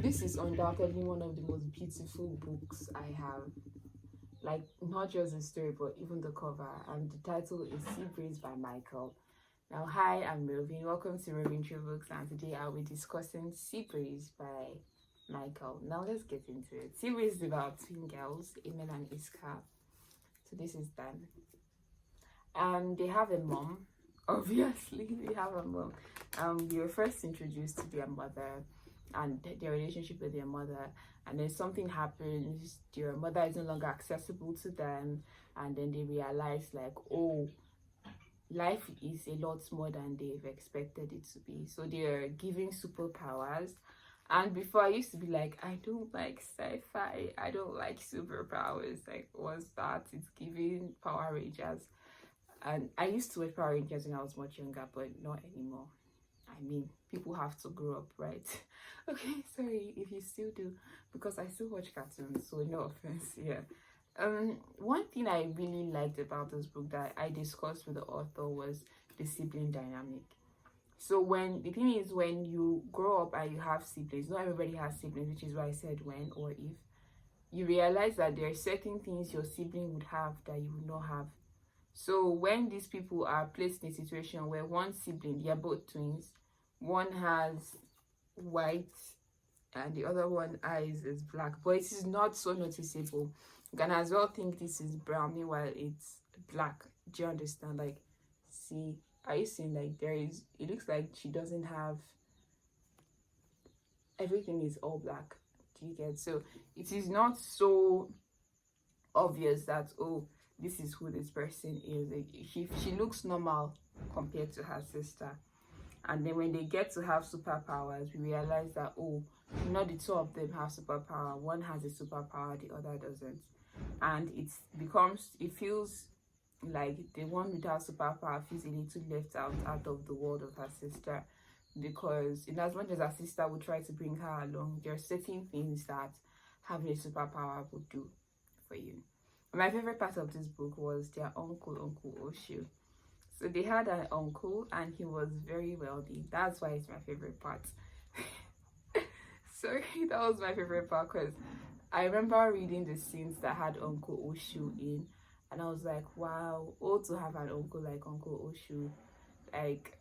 This is undoubtedly one of the most beautiful books I have. Like, not just the story, but even the cover. And the title is Seabreeze by Michael. Now, hi, I'm Robin. Welcome to Robin True Books, and today I'll be discussing Seabreeze by Michael. Now, let's get into it. Seabreeze is about twin girls, Amen and Iska. So, this is done. And they have a mom. Obviously, they have a mom. We were first introduced to their mother and their relationship with their mother, and then something happens. Their mother is no longer accessible to them, and then they realize, like, oh, life is a lot more than they've expected it to be. So they're giving superpowers. And before, I used to be like, I don't like sci-fi, I don't like superpowers. Like, what's that? It's giving Power Rangers. And I used to watch Power Rangers when I was much younger, but not anymore. I mean, people have to grow up, right? Okay, sorry if you still do, because I still watch cartoons, so no offense. Yeah. One thing I really liked about this book that I discussed with the author was the sibling dynamic. So when the thing is, when you grow up and you have siblings, not everybody has siblings, which is why I said when or if, you realize that there are certain things your sibling would have that you would not have. So when these people are placed in a situation where one sibling, they are both twins, one has white and the other one eyes is black, but it is not so noticeable. You can as well think this is brown, meanwhile it's black. Do you understand? Like, see, are you seeing, like, there is, it looks like she doesn't have, everything is all black. Do you get? So it is not so obvious that, oh, this is who this person is. Like, she looks normal compared to her sister. And then when they get to have superpowers, we realize that, oh, not the two of them have superpower. One has a superpower, the other doesn't. And it feels like the one without superpower feels a little left out of the world of her sister. Because in as much as her sister would try to bring her along, there are certain things that having a superpower would do for you. My favorite part of this book was their Uncle Oshu. So they had an uncle and he was very wealthy. That's why it's my favorite part. Sorry, that was my favorite part because I remember reading the scenes that had Uncle Oshu in, and I was like, wow, oh, to have an uncle like Uncle Oshu, like,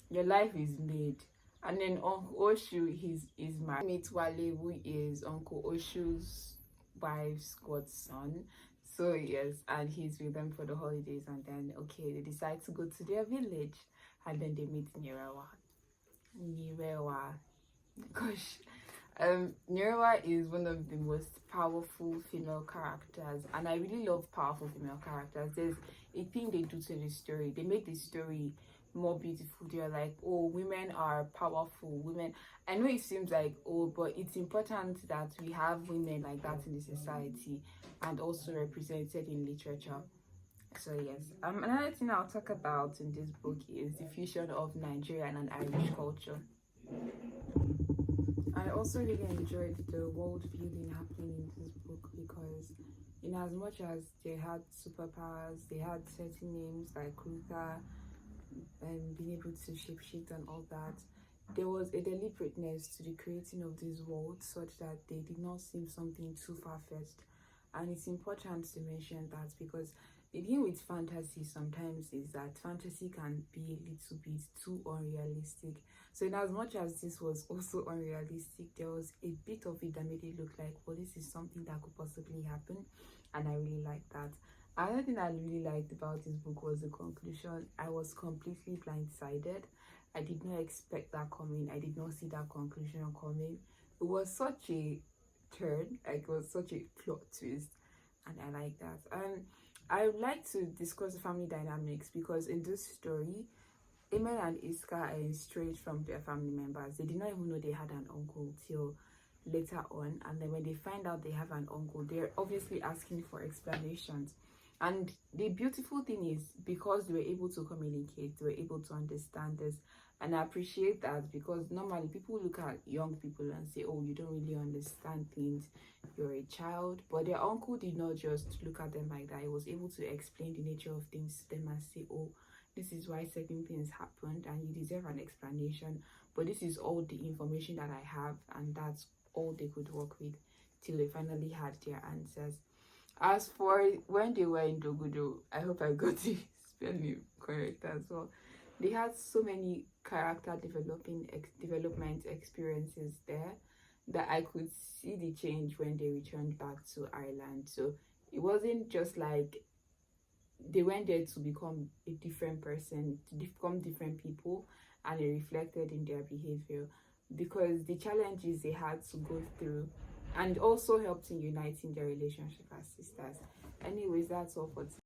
your life is made. And then Uncle Oshu, is my mate Wale, who is Uncle Oshu's wife's godson. So yes, and he's with them for the holidays, and then okay, they decide to go to their village, and then they meet Nirewa. Gosh, Nirewa is one of the most powerful female characters, and I really love powerful female characters. There's a thing they do to the story. They make the story more beautiful. They're like, oh, women are powerful. Women. I know it seems like, oh, but it's important that we have women like that in the society and also represented in literature. So yes, another thing I'll talk about in this book is the fusion of Nigerian and Irish culture. I also really enjoyed the world building happening in this book because in as much as they had superpowers, they had certain names like Kruger and being able to shapeshift and all that. There was a deliberateness to the creating of this world such that they did not seem something too far-fetched. And it's important to mention that because the thing with fantasy sometimes is that fantasy can be a little bit too unrealistic. So in as much as this was also unrealistic, there was a bit of it that made it look like, well, this is something that could possibly happen. And I really like that. Another thing I really liked about this book was the conclusion. I was completely blindsided. I did not expect that coming. I did not see that conclusion coming. It was such a turn, like it was such a plot twist, and I like that. I would like to discuss the family dynamics because in this story, Amen and Iska are estranged from their family members. They did not even know they had an uncle till later on, and then when they find out they have an uncle, they're obviously asking for explanations. And the beautiful thing is, because they were able to communicate, they were able to understand this. And I appreciate that because normally people look at young people and say, oh, you don't really understand things, you're a child. But their uncle did not just look at them like that. He was able to explain the nature of things to them and say, oh, this is why certain things happened and you deserve an explanation. but this is all the information that I have, and that's all they could work with till they finally had their answers. As for when they were in Dogudo, I hope I got the spelling correct as well. They had so many character development experiences there that I could see the change when they returned back to Ireland. So it wasn't just like they went there to become a different person, to become different people, and it reflected in their behavior, because the challenges they had to go through and also helped in uniting their relationship as sisters. Anyways, that's all for today.